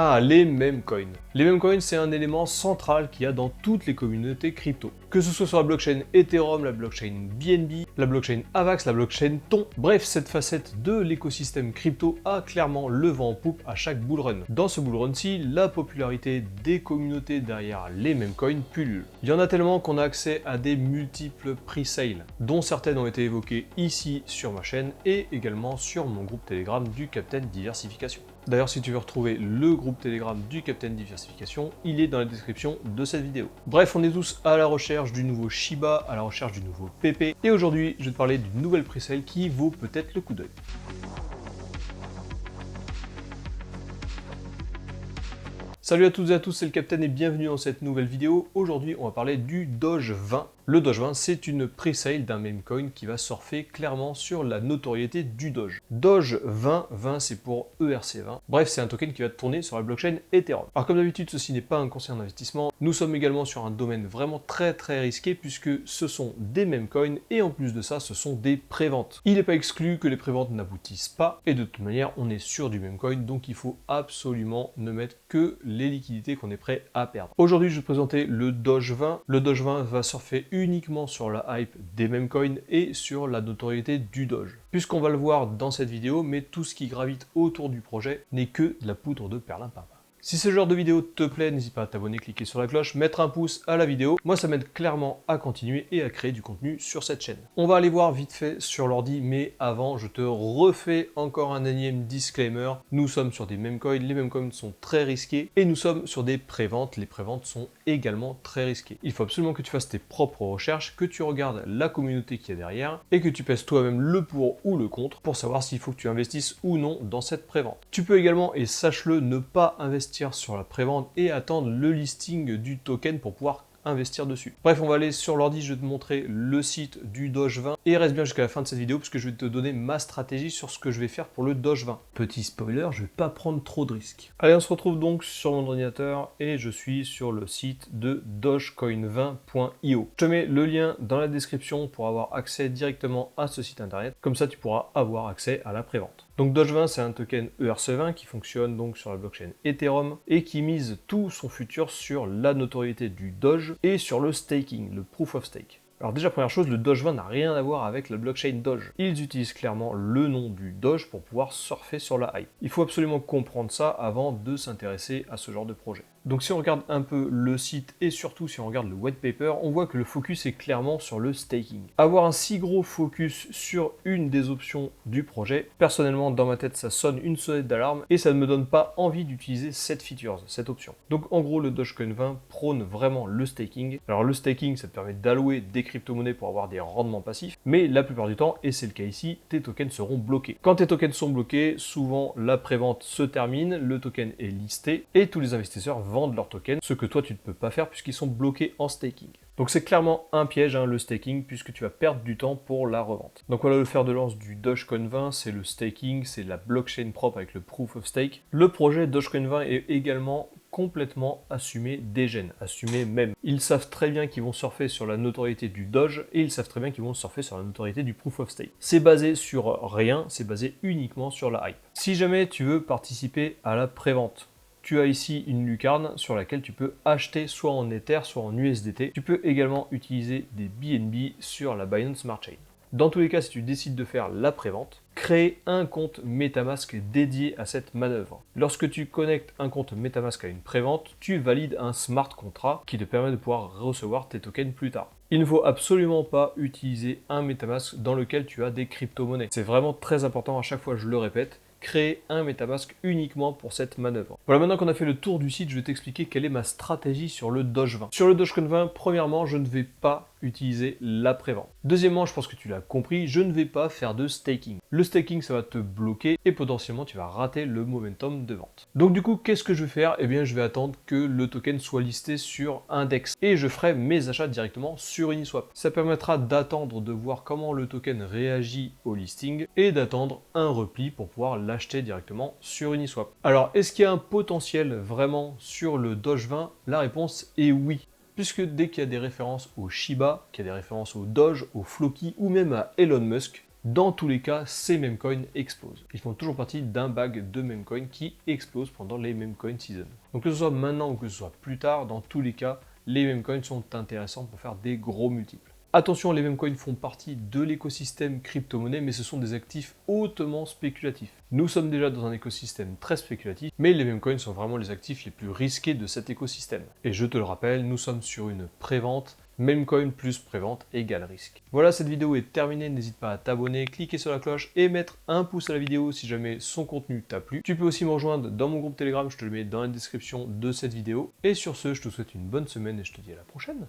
Ah, les meme coins. Les meme coins, c'est un élément central qu'il y a dans toutes les communautés crypto. Que ce soit sur la blockchain Ethereum, la blockchain BNB, la blockchain Avax, la blockchain Ton, bref, cette facette de l'écosystème crypto a clairement le vent en poupe à chaque bull run. Dans ce bull run-ci, la popularité des communautés derrière les meme coins pullule. Il y en a tellement qu'on a accès à des multiples pre-sales, dont certaines ont été évoquées ici sur ma chaîne et également sur mon groupe Telegram du Captain Diversification. D'ailleurs, si tu veux retrouver le groupe Telegram du Captain Diversification, il est dans la description de cette vidéo. Bref, on est tous à la recherche du nouveau Shiba, à la recherche du nouveau PP, et aujourd'hui, je vais te parler d'une nouvelle presale qui vaut peut-être le coup d'œil. Salut à toutes et à tous, c'est le Captain et bienvenue dans cette nouvelle vidéo. Aujourd'hui, on va parler du Doge 20. Le Doge 20, c'est une pre-sale d'un meme coin qui va surfer clairement sur la notoriété du Doge. Doge 20, 20 c'est pour ERC20. Bref, c'est un token qui va tourner sur la blockchain Ethereum. Alors comme d'habitude, ceci n'est pas un conseil en investissement. Nous sommes également sur un domaine vraiment très risqué puisque ce sont des meme coins et en plus de ça, ce sont des préventes. Il n'est pas exclu que les préventes n'aboutissent pas et de toute manière, on est sur du meme coin, donc il faut absolument ne mettre que les liquidités qu'on est prêt à perdre. Aujourd'hui, je vais te présenter le Doge 20. Le Doge 20 va surfer uniquement sur la hype des meme coins et sur la notoriété du Doge. Puisqu'on va le voir dans cette vidéo, mais tout ce qui gravite autour du projet n'est que de la poudre de perlimpinpin. Si ce genre de vidéo te plaît, n'hésite pas à t'abonner, cliquer sur la cloche, mettre un pouce à la vidéo. Moi, ça m'aide clairement à continuer et à créer du contenu sur cette chaîne. On va aller voir vite fait sur l'ordi, mais avant, je te refais encore un énième disclaimer. Nous sommes sur des meme coins, les meme coins sont très risqués et nous sommes sur des préventes. Les préventes sont également très risquées. Il faut absolument que tu fasses tes propres recherches, que tu regardes la communauté qu'il y a derrière et que tu pèses toi-même le pour ou le contre pour savoir s'il faut que tu investisses ou non dans cette prévente. Tu peux également, et sache-le, ne pas investir sur la prévente et attendre le listing du token pour pouvoir investir dessus. Bref, on va aller sur l'ordi, je vais te montrer le site du Doge 20 et reste bien jusqu'à la fin de cette vidéo parce que je vais te donner ma stratégie sur ce que je vais faire pour le Doge 20. Petit spoiler, je vais pas prendre trop de risques. Allez, on se retrouve donc sur mon ordinateur et je suis sur le site de dogecoin20.io. Je te mets le lien dans la description pour avoir accès directement à ce site internet. Comme ça, tu pourras avoir accès à la prévente. Donc Doge 20, c'est un token ERC20 qui fonctionne donc sur la blockchain Ethereum et qui mise tout son futur sur la notoriété du Doge et sur le staking, le proof of stake. Alors déjà, première chose, le Doge 20 n'a rien à voir avec la blockchain Doge. Ils utilisent clairement le nom du Doge pour pouvoir surfer sur la hype. Il faut absolument comprendre ça avant de s'intéresser à ce genre de projet. Donc si on regarde un peu le site et surtout si on regarde le white paper, on voit que le focus est clairement sur le staking. Avoir un si gros focus sur une des options du projet, personnellement dans ma tête ça sonne une sonnette d'alarme et ça ne me donne pas envie d'utiliser cette feature, cette option. Donc en gros le Dogecoin 20 prône vraiment le staking. Alors le staking ça te permet d'allouer des crypto-monnaies pour avoir des rendements passifs, mais la plupart du temps, et c'est le cas ici, tes tokens seront bloqués. Quand tes tokens sont bloqués, souvent la prévente se termine, le token est listé et tous les investisseurs vendent leurs tokens, ce que toi tu ne peux pas faire puisqu'ils sont bloqués en staking. Donc c'est clairement un piège le staking puisque tu vas perdre du temps pour la revente. Donc voilà le fer de lance du Dogecoin 20, c'est le staking, c'est la blockchain propre avec le proof of stake. Le projet Dogecoin 20 est également complètement assumé des gènes, assumé même. Ils savent très bien qu'ils vont surfer sur la notoriété du Doge et ils savent très bien qu'ils vont surfer sur la notoriété du Proof of Stake. C'est basé sur rien, c'est basé uniquement sur la hype. Si jamais tu veux participer à la prévente, tu as ici une lucarne sur laquelle tu peux acheter soit en Ether, soit en USDT. Tu peux également utiliser des BNB sur la Binance Smart Chain. Dans tous les cas, si tu décides de faire la prévente, crée un compte MetaMask dédié à cette manœuvre. Lorsque tu connectes un compte MetaMask à une prévente, tu valides un smart contract qui te permet de pouvoir recevoir tes tokens plus tard. Il ne faut absolument pas utiliser un MetaMask dans lequel tu as des crypto-monnaies. C'est vraiment très important, à chaque fois je le répète. Créer un MetaMask uniquement pour cette manœuvre. Voilà, maintenant qu'on a fait le tour du site, je vais t'expliquer quelle est ma stratégie sur le Doge 20. Sur le Dogecoin 20, premièrement, je ne vais pas utiliser la prévente. Deuxièmement, je pense que tu l'as compris, je ne vais pas faire de staking. Le staking, ça va te bloquer et potentiellement tu vas rater le momentum de vente. Donc du coup, qu'est-ce que je vais faire? Eh bien, je vais attendre que le token soit listé sur Index et je ferai mes achats directement sur Uniswap. Ça permettra d'attendre de voir comment le token réagit au listing et d'attendre un repli pour pouvoir l'acheter directement sur Uniswap. Alors, est-ce qu'il y a un potentiel vraiment sur le Doge 20? La réponse est oui. Puisque dès qu'il y a des références au Shiba, qu'il y a des références au Doge, au Floki ou même à Elon Musk, dans tous les cas, ces meme coins explosent. Ils font toujours partie d'un bag de meme coins qui explose pendant les meme coin season. Donc que ce soit maintenant ou que ce soit plus tard, dans tous les cas, les meme coins sont intéressants pour faire des gros multiples. Attention, les meme coins font partie de l'écosystème crypto-monnaie, mais ce sont des actifs hautement spéculatifs. Nous sommes déjà dans un écosystème très spéculatif, mais les meme coins sont vraiment les actifs les plus risqués de cet écosystème. Et je te le rappelle, nous sommes sur une prévente. Meme coin plus prévente égale risque. Voilà, cette vidéo est terminée. N'hésite pas à t'abonner, cliquer sur la cloche et mettre un pouce à la vidéo si jamais son contenu t'a plu. Tu peux aussi me rejoindre dans mon groupe Telegram, je te le mets dans la description de cette vidéo. Et sur ce, je te souhaite une bonne semaine et je te dis à la prochaine.